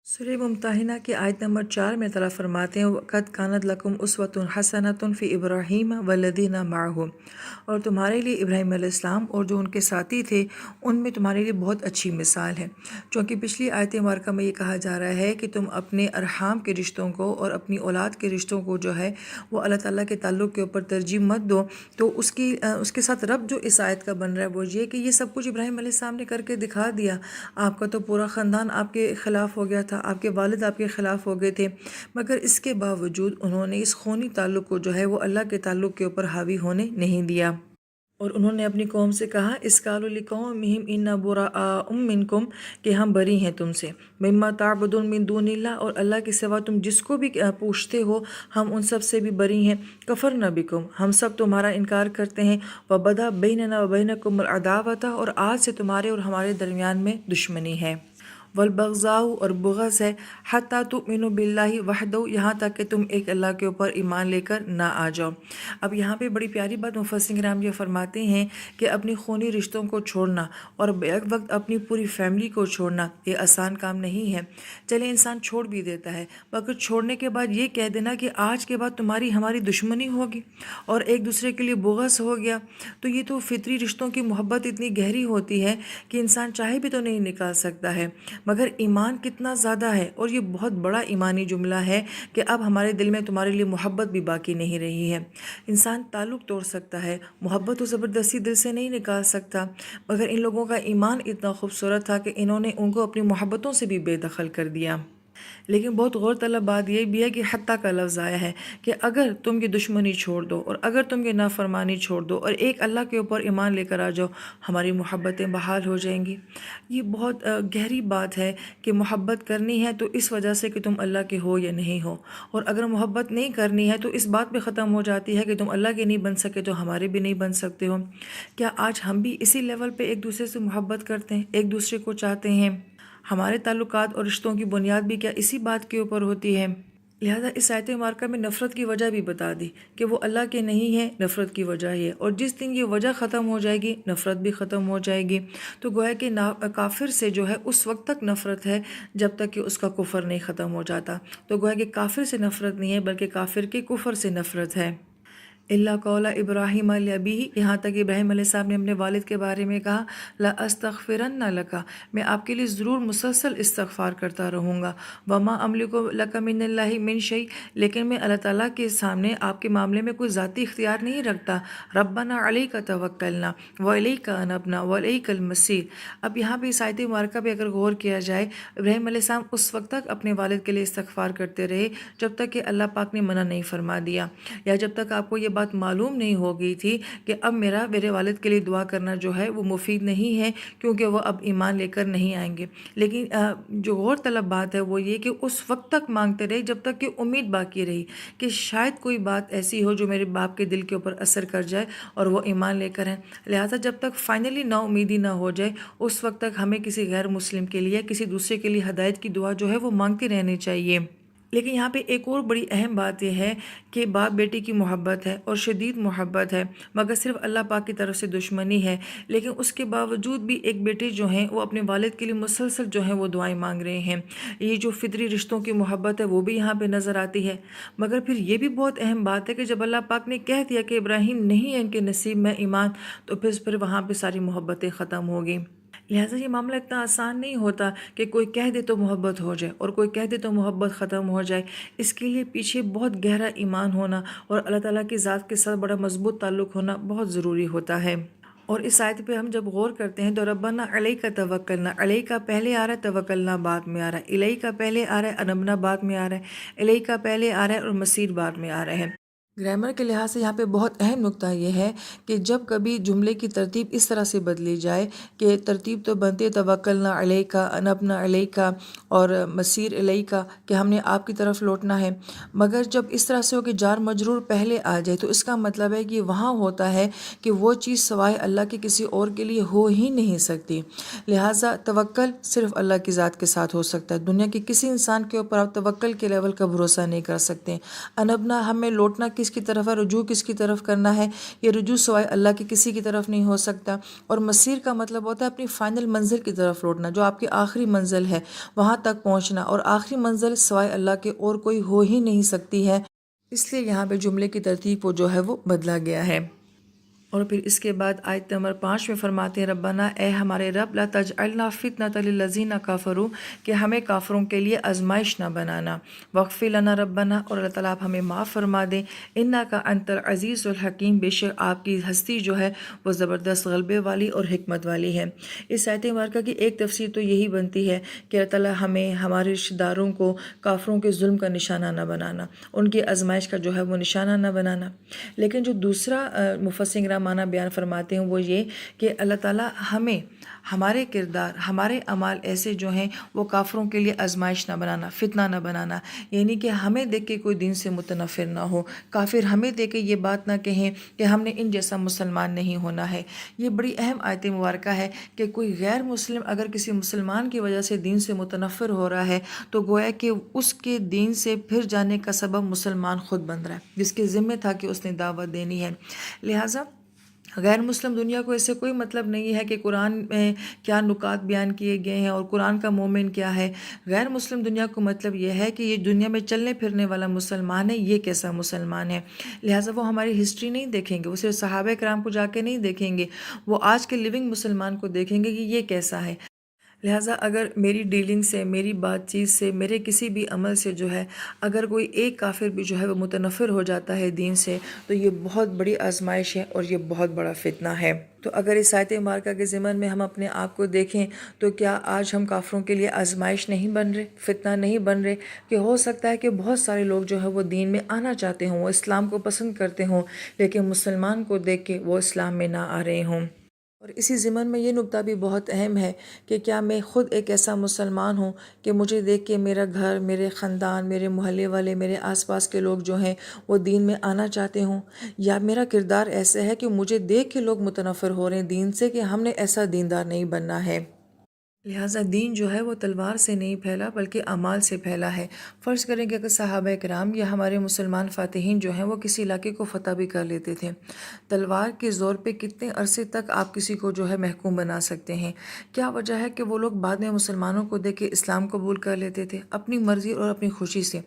سورہ ممتحنہ کی آیت نمبر 4 میں تعالیٰ فرماتے ہیں وَقَدْ كَانَتْ لَكُمْ أُسْوَةٌ حَسَنَةٌ فِي إِبْرَاهِيمَ وَالَّذِينَ مَعَهُ، اور تمہارے لیے ابراہیم علیہ السلام اور جو ان کے ساتھی تھے ان میں تمہارے لیے بہت اچھی مثال ہے۔ چونکہ پچھلی آیت مبارکہ میں یہ کہا جا رہا ہے کہ تم اپنے ارحام کے رشتوں کو اور اپنی اولاد کے رشتوں کو جو ہے وہ اللہ تعالیٰ کے تعلق کے اوپر ترجیح مت دو، تو اس کے ساتھ رب جو اس آیت کا بن رہا ہے وہ یہ کہ یہ سب کچھ ابراہیم علیہ السلام نے کر کے دکھا دیا۔ آپ کا تو پورا خاندان آپ کے خلاف ہو گیا تھا، آپ کے والد آپ کے خلاف ہو گئے تھے، مگر اس کے باوجود انہوں نے اس خونی تعلق کو جو ہے وہ اللہ کے تعلق کے اوپر حاوی ہونے نہیں دیا، اور انہوں نے اپنی قوم سے کہا اس قالوا لقومہم انا براء منکم، کہ ہم بری ہیں تم سے، مما تعبدون من دون اللہ، اور اللہ کے سوا تم جس کو بھی پوچھتے ہو ہم ان سب سے بھی بری ہیں، کفرنا بکم، ہم سب تمہارا انکار کرتے ہیں، وبدا بیننا وبینکم العداوۃ، اور آج سے تمہارے اور ہمارے درمیان میں دشمنی ہے، والبغضاء، اور بغض ہے، حتیٰ تؤمنوا باللہ وحدہ، یہاں تک کہ تم ایک اللہ کے اوپر ایمان لے کر نہ آ جاؤ۔ اب یہاں پہ بڑی پیاری بات مفسرین کرام یہ فرماتے ہیں کہ اپنی خونی رشتوں کو چھوڑنا اور بیک وقت اپنی پوری فیملی کو چھوڑنا یہ آسان کام نہیں ہے۔ چلے انسان چھوڑ بھی دیتا ہے، مگر چھوڑنے کے بعد یہ کہہ دینا کہ آج کے بعد تمہاری ہماری دشمنی ہوگی اور ایک دوسرے کے لیے بغض ہو گیا، تو یہ تو فطری رشتوں کی محبت اتنی گہری ہوتی ہے کہ انسان چاہے بھی تو نہیں نکال سکتا ہے، مگر ایمان کتنا زیادہ ہے، اور یہ بہت بڑا ایمانی جملہ ہے کہ اب ہمارے دل میں تمہارے لیے محبت بھی باقی نہیں رہی ہے۔ انسان تعلق توڑ سکتا ہے، محبت و زبردستی دل سے نہیں نکال سکتا، مگر ان لوگوں کا ایمان اتنا خوبصورت تھا کہ انہوں نے ان کو اپنی محبتوں سے بھی بے دخل کر دیا۔ لیکن بہت غور طلب بات یہ بھی ہے کہ حتیٰ کا لفظ آیا ہے کہ اگر تم یہ دشمنی چھوڑ دو اور اگر تم یہ نافرمانی چھوڑ دو اور ایک اللہ کے اوپر ایمان لے کر آ جاؤ، ہماری محبتیں بحال ہو جائیں گی۔ یہ بہت گہری بات ہے کہ محبت کرنی ہے تو اس وجہ سے کہ تم اللہ کے ہو یا نہیں ہو، اور اگر محبت نہیں کرنی ہے تو اس بات پہ ختم ہو جاتی ہے کہ تم اللہ کے نہیں بن سکے تو ہمارے بھی نہیں بن سکتے ہو۔ کیا آج ہم بھی اسی لیول پہ ایک دوسرے سے محبت کرتے ہیں، ایک دوسرے کو چاہتے ہیں؟ ہمارے تعلقات اور رشتوں کی بنیاد بھی کیا اسی بات کے اوپر ہوتی ہے؟ لہذا اس آیت مبارکہ میں نفرت کی وجہ بھی بتا دی کہ وہ اللہ کے نہیں ہے، نفرت کی وجہ ہے، اور جس دن یہ وجہ ختم ہو جائے گی نفرت بھی ختم ہو جائے گی۔ تو گویا کہ کافر سے جو ہے اس وقت تک نفرت ہے جب تک کہ اس کا کفر نہیں ختم ہو جاتا، تو گویا کہ کافر سے نفرت نہیں ہے بلکہ کافر کے کفر سے نفرت ہے۔ اللہ قول ابراہیم لابیہ، یہاں تک ابراہیم علیہ السلام نے اپنے والد کے بارے میں کہا لأستغفرن لک، میں آپ کے لیے ضرور مسلسل استغفار کرتا رہوں گا، وما املک لک من اللہ من شیء، لیکن میں اللہ تعالیٰ کے سامنے آپ کے معاملے میں کوئی ذاتی اختیار نہیں رکھتا، ربنا علیک توکلنا والیک انبنا والیک المصیر۔ اب یہاں پہ اس آیت مبارکہ پہ اگر غور کیا جائے، ابراہیم علیہ السلام اس وقت تک اپنے والد کے لیے استغفار کرتے رہے جب تک کہ اللہ پاک نے منع نہیں فرما دیا، یا جب تک آپ کو یہ بات معلوم نہیں ہو گئی تھی کہ اب میرے والد کے لیے دعا کرنا جو ہے وہ مفید نہیں ہے کیونکہ وہ اب ایمان لے کر نہیں آئیں گے۔ لیکن جو غور طلب بات ہے وہ یہ کہ اس وقت تک مانگتے رہے جب تک کہ امید باقی رہی کہ شاید کوئی بات ایسی ہو جو میرے باپ کے دل کے اوپر اثر کر جائے اور وہ ایمان لے کر ہیں۔ لہٰذا جب تک فائنلی نا امیدی نہ ہو جائے اس وقت تک ہمیں کسی غیر مسلم کے لیے، کسی دوسرے کے لیے ہدایت کی دعا جو ہے وہ مانگتے رہنے چاہیے۔ لیکن یہاں پہ ایک اور بڑی اہم بات یہ ہے کہ باپ بیٹی کی محبت ہے اور شدید محبت ہے، مگر صرف اللہ پاک کی طرف سے دشمنی ہے، لیکن اس کے باوجود بھی ایک بیٹے جو ہیں وہ اپنے والد کے لیے مسلسل جو ہیں وہ دعائیں مانگ رہے ہیں۔ یہ جو فطری رشتوں کی محبت ہے وہ بھی یہاں پہ نظر آتی ہے، مگر پھر یہ بھی بہت اہم بات ہے کہ جب اللہ پاک نے کہہ دیا کہ ابراہیم نہیں ہے ان کے نصیب میں ایمان، تو پھر وہاں پہ ساری محبتیں ختم ہو گئیں۔ لہٰذا یہ معاملہ اتنا آسان نہیں ہوتا کہ کوئی کہہ دے تو محبت ہو جائے اور کوئی کہہ دے تو محبت ختم ہو جائے، اس کے لیے پیچھے بہت گہرا ایمان ہونا اور اللہ تعالیٰ کی ذات کے ساتھ بڑا مضبوط تعلق ہونا بہت ضروری ہوتا ہے۔ اور اس آیت پہ ہم جب غور کرتے ہیں تو ربنا علیک توکلنا، علیک پہلے آ رہا ہے، توکلنا بعد میں آ رہا ہے، الیک پہلے آ رہا ہے، انبنا بعد میں آ رہا ہے، الیک پہلے آ رہا ہے اور مصیر بعد میں آ رہا ہے۔ گرامر کے لحاظ سے یہاں پہ بہت اہم نقطہ یہ ہے کہ جب کبھی جملے کی ترتیب اس طرح سے بدلی جائے کہ ترتیب تو بنتی ہے توکلنا علیکا، انبنا علیکا اور مصیر علیکا، کہ ہم نے آپ کی طرف لوٹنا ہے، مگر جب اس طرح سے ہو کہ جار مجرور پہلے آ جائے تو اس کا مطلب ہے کہ وہاں ہوتا ہے کہ وہ چیز سوائے اللہ کے کسی اور کے لیے ہو ہی نہیں سکتی، لہٰذا توکل صرف اللہ کی ذات کے ساتھ ہو سکتا ہے، دنیا کے کسی انسان کے اوپر آپ توکل کے لیول کا بھروسہ نہیں کر سکتے۔ انبنا، ہمیں لوٹنا کس کس کی طرف ہے، رجوع کس کی طرف کرنا ہے، یہ رجوع سوائے اللہ کے کسی کی طرف نہیں ہو سکتا۔ اور مسیر کا مطلب ہوتا ہے اپنی فائنل منزل کی طرف لوٹنا، جو آپ کی آخری منزل ہے وہاں تک پہنچنا، اور آخری منزل سوائے اللہ کے اور کوئی ہو ہی نہیں سکتی ہے، اس لیے یہاں پہ جملے کی ترتیب کو جو ہے وہ بدلا گیا ہے۔ اور پھر اس کے بعد آیت نمبر 5 میں فرماتے ہیں ربنا، اے ہمارے رب، لا تجعلنا فتنة للذین کفروا، کہ ہمیں کافروں کے لیے آزمائش نہ بنانا، واغفر لنا ربنا، اور اللہ تعالیٰ آپ ہمیں معاف فرما دیں، انک انت العزیز الحکیم، بے شک آپ کی ہستی جو ہے وہ زبردست غلبے والی اور حکمت والی ہے۔ اس آیت مبارکہ کی ایک تفسیر تو یہی بنتی ہے کہ اللہ تعالیٰ ہمیں ہمارے رشتہ داروں کو کافروں کے ظلم کا نشانہ نہ بنانا، ان کی آزمائش کا جو ہے وہ نشانہ نہ بنانا۔ لیکن جو دوسرا مفسرین معنی بیان فرماتے ہیں وہ یہ کہ اللہ تعالیٰ ہمیں ہمارے کردار، ہمارے اعمال ایسے جو ہیں وہ کافروں کے لیے آزمائش نہ بنانا، فتنہ نہ بنانا، یعنی کہ ہمیں دیکھ کے کوئی دین سے متنفر نہ ہو، کافر ہمیں دیکھ کے یہ بات نہ کہیں کہ ہم نے ان جیسا مسلمان نہیں ہونا ہے۔ یہ بڑی اہم آیت مبارکہ ہے کہ کوئی غیر مسلم اگر کسی مسلمان کی وجہ سے دین سے متنفر ہو رہا ہے تو گویا کہ اس کے دین سے پھر جانے کا سبب مسلمان خود بن رہا ہے، جس کے ذمہ تھا کہ اس نے دعوت دینی ہے۔ لہٰذا غیر مسلم دنیا کو اس سے کوئی مطلب نہیں ہے کہ قرآن میں کیا نکات بیان کیے گئے ہیں اور قرآن کا مومن کیا ہے۔ غیر مسلم دنیا کو مطلب یہ ہے کہ یہ دنیا میں چلنے پھرنے والا مسلمان ہے، یہ کیسا مسلمان ہے۔ لہٰذا وہ ہماری ہسٹری نہیں دیکھیں گے، وہ صرف صحابہ کرام کو جا کے نہیں دیکھیں گے، وہ آج کے لیونگ مسلمان کو دیکھیں گے کہ یہ کیسا ہے۔ لہٰذا اگر میری ڈیلنگ سے، میری بات چیت سے، میرے کسی بھی عمل سے جو ہے اگر کوئی ایک کافر بھی جو ہے وہ متنفر ہو جاتا ہے دین سے تو یہ بہت بڑی آزمائش ہے اور یہ بہت بڑا فتنہ ہے۔ تو اگر اس آیت مبارکہ کے ضمن میں ہم اپنے آپ کو دیکھیں تو کیا آج ہم کافروں کے لیے آزمائش نہیں بن رہے، فتنہ نہیں بن رہے؟ کہ ہو سکتا ہے کہ بہت سارے لوگ جو ہے وہ دین میں آنا چاہتے ہوں، وہ اسلام کو پسند کرتے ہوں، لیکن مسلمان کو دیکھ کے وہ اسلام میں نہ آ رہے ہوں۔ اور اسی ضمن میں یہ نکتہ بھی بہت اہم ہے کہ کیا میں خود ایک ایسا مسلمان ہوں کہ مجھے دیکھ کے میرا گھر، میرے خاندان، میرے محلے والے، میرے آس پاس کے لوگ جو ہیں وہ دین میں آنا چاہتے ہوں، یا میرا کردار ایسا ہے کہ مجھے دیکھ کے لوگ متنفر ہو رہے ہیں دین سے کہ ہم نے ایسا دیندار نہیں بننا ہے۔ لہٰذا دین جو ہے وہ تلوار سے نہیں پھیلا بلکہ اعمال سے پھیلا ہے۔ فرض کریں کہ اگر صحابہ کرام یا ہمارے مسلمان فاتحین جو ہیں وہ کسی علاقے کو فتح بھی کر لیتے تھے، تلوار کے زور پہ کتنے عرصے تک آپ کسی کو جو ہے محکوم بنا سکتے ہیں؟ کیا وجہ ہے کہ وہ لوگ بعد میں مسلمانوں کو دیکھ کے اسلام قبول کر لیتے تھے اپنی مرضی اور اپنی خوشی سے،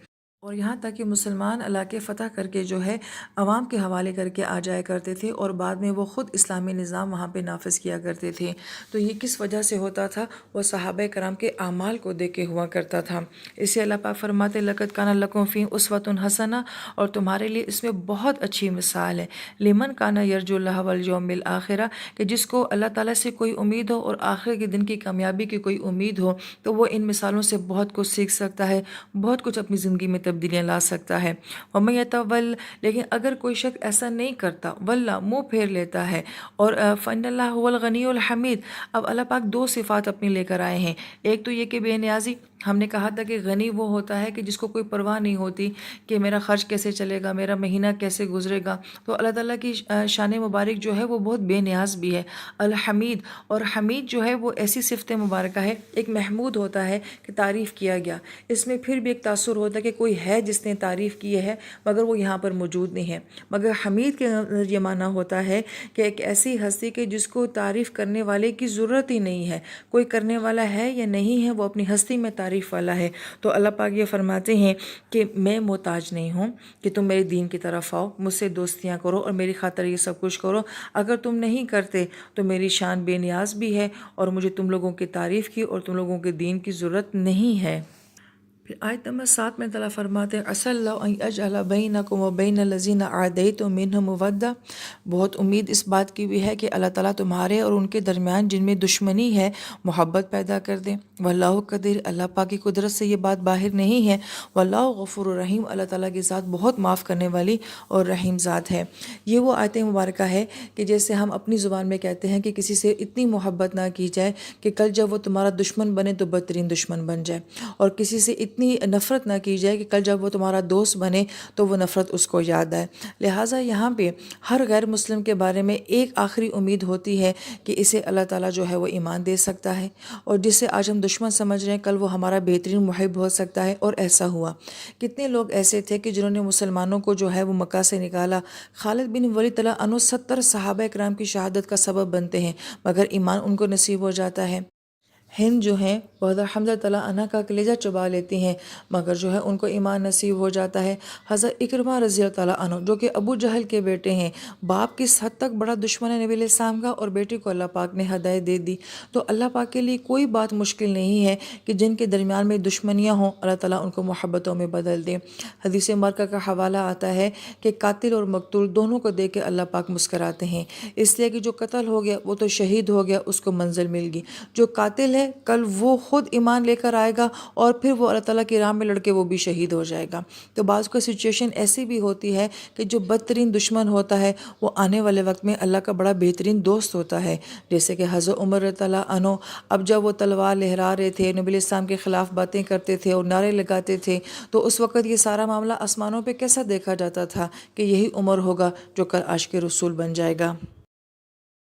اور یہاں تک کہ مسلمان علاقے فتح کر کے جو ہے عوام کے حوالے کر کے آ جایا کرتے تھے اور بعد میں وہ خود اسلامی نظام وہاں پہ نافذ کیا کرتے تھے۔ تو یہ کس وجہ سے ہوتا تھا؟ وہ صحابہ کرام کے اعمال کو دیکھ کے ہوا کرتا تھا۔ اسے اللہ پاک فرماتے لقد کان لکم فی اسوۃ حسنہ، اور تمہارے لیے اس میں بہت اچھی مثال ہے، لمن کان یرجو اللہ والیوم الآخرہ، کہ جس کو اللہ تعالیٰ سے کوئی امید ہو اور آخر کے دن کی کامیابی کی کوئی امید ہو تو وہ ان مثالوں سے بہت کچھ سیکھ سکتا ہے، بہت کچھ اپنی زندگی میں تبدیلیاں لا سکتا ہے۔ وَمَن يَتَوَلَّ، لیکن اگر کوئی شخص ایسا نہیں کرتا، واللہ منہ پھیر لیتا ہے، اور فَإِنَّ اللَّهَ هُوَ الْغَنِيُّ الْحَمِيدُ، اب اللہ پاک دو صفات اپنی لے کر آئے ہیں۔ ایک تو یہ کہ بے نیازی، ہم نے کہا تھا کہ غنی وہ ہوتا ہے کہ جس کو کوئی پرواہ نہیں ہوتی کہ میرا خرچ کیسے چلے گا، میرا مہینہ کیسے گزرے گا۔ تو اللہ تعالیٰ کی شان مبارک جو ہے وہ بہت بے نیاز بھی ہے۔ الحمید، اور حمید جو ہے وہ ایسی صفت مبارکہ ہے، ایک محمود ہوتا ہے کہ تعریف کیا گیا، اس میں پھر بھی ایک تاثر ہوتا ہے کہ کوئی ہے جس نے تعریف کی ہے مگر وہ یہاں پر موجود نہیں ہے۔ مگر حمید کے یہ معنی ہوتا ہے کہ ایک ایسی ہستی کہ جس کو تعریف کرنے والے کی ضرورت ہی نہیں ہے، کوئی کرنے والا ہے یا نہیں ہے، وہ اپنی ہستی میں تعریف والا ہے۔ تو اللہ پاک یہ فرماتے ہیں کہ میں محتاج نہیں ہوں کہ تم میرے دین کی طرف آؤ، مجھ سے دوستیاں کرو اور میری خاطر یہ سب کچھ کرو، اگر تم نہیں کرتے تو میری شان بے نیاز بھی ہے اور مجھے تم لوگوں کی تعریف کی اور تم لوگوں کے دین کی ضرورت نہیں ہے۔ پھر آیت نمبر 7 میں تعالیٰ فرماتے ہیں عَسَى اللَّهُ أَن يَجْعَلَ بَيْنَكُمْ وَبَيْنَ الَّذِينَ عَادَيْتُم مِّنْهُم مَّوَدَّةً، بہت امید اس بات کی بھی ہے کہ اللہ تعالیٰ تمہارے اور ان کے درمیان جن میں دشمنی ہے محبت پیدا کر دیں۔ وَاللَّهُ قدیر، اللہ پاک کی قدرت سے یہ بات باہر نہیں ہے۔ وَاللَّهُ غفور رحیم، اللہ تعالیٰ کی ذات بہت معاف کرنے والی اور رحیم ذات ہے۔ یہ وہ آیت مبارکہ ہے کہ جیسے ہم اپنی زبان میں کہتے ہیں کہ کسی سے اتنی محبت نہ کی جائے کہ کل جب وہ تمہارا دشمن بنے تو بدترین دشمن بن جائے، اور کسی سے اتنی اتنی نفرت نہ کی جائے کہ کل جب وہ تمہارا دوست بنے تو وہ نفرت اس کو یاد آئے۔ لہٰذا یہاں پہ ہر غیر مسلم کے بارے میں ایک آخری امید ہوتی ہے کہ اسے اللہ تعالیٰ جو ہے وہ ایمان دے سکتا ہے، اور جسے آج ہم دشمن سمجھ رہے ہیں کل وہ ہمارا بہترین محب ہو سکتا ہے، اور ایسا ہوا۔ کتنے لوگ ایسے تھے کہ جنہوں نے مسلمانوں کو جو ہے وہ مکہ سے نکالا۔ خالد بن ولید اللہ عنہ 70 صحابہ کرام کی شہادت کا سبب بنتے ہیں، مگر ایمان ان کو نصیب ہو جاتا ہے۔ ہند جو ہیں وہ حضرت حمزہ تعالیٰ عنہ کا کلیجہ چبا لیتی ہیں، مگر جو ہے ان کو ایمان نصیب ہو جاتا ہے۔ حضرت اکرمہ رضی اللہ تعالیٰ عنہ جو کہ ابو جہل کے بیٹے ہیں، باپ کس حد تک بڑا دشمن ہے نبی علیہ السلام کا، اور بیٹے کو اللہ پاک نے ہدایت دے دی۔ تو اللہ پاک کے لیے کوئی بات مشکل نہیں ہے کہ جن کے درمیان میں دشمنیاں ہوں اللہ تعالیٰ ان کو محبتوں میں بدل دے۔ حدیث مبارکہ کا حوالہ آتا ہے کہ قاتل اور مقتول دونوں کو دیکھ کے اللہ پاک مسکراتے ہیں، اس لیے کہ جو قتل ہو گیا وہ تو شہید ہو گیا، اس کو منزل مل گئی۔ جو قاتل ہے کل وہ خود ایمان لے کر آئے گا، اور پھر وہ اللہ تعالیٰ کی راہ میں لڑ کے وہ بھی شہید ہو جائے گا۔ تو بعض کو سچویشن ایسی بھی ہوتی ہے کہ جو بدترین دشمن ہوتا ہے وہ آنے والے وقت میں اللہ کا بڑا بہترین دوست ہوتا ہے، جیسے کہ حضرت عمر رضی اللہ عنہ اب جب وہ تلوار لہرا رہے تھے، نبی علیہ السلام کے خلاف باتیں کرتے تھے اور نعرے لگاتے تھے، تو اس وقت یہ سارا معاملہ آسمانوں پہ کیسا دیکھا جاتا تھا کہ یہی عمر ہوگا جو کل عاشق رسول بن جائے گا۔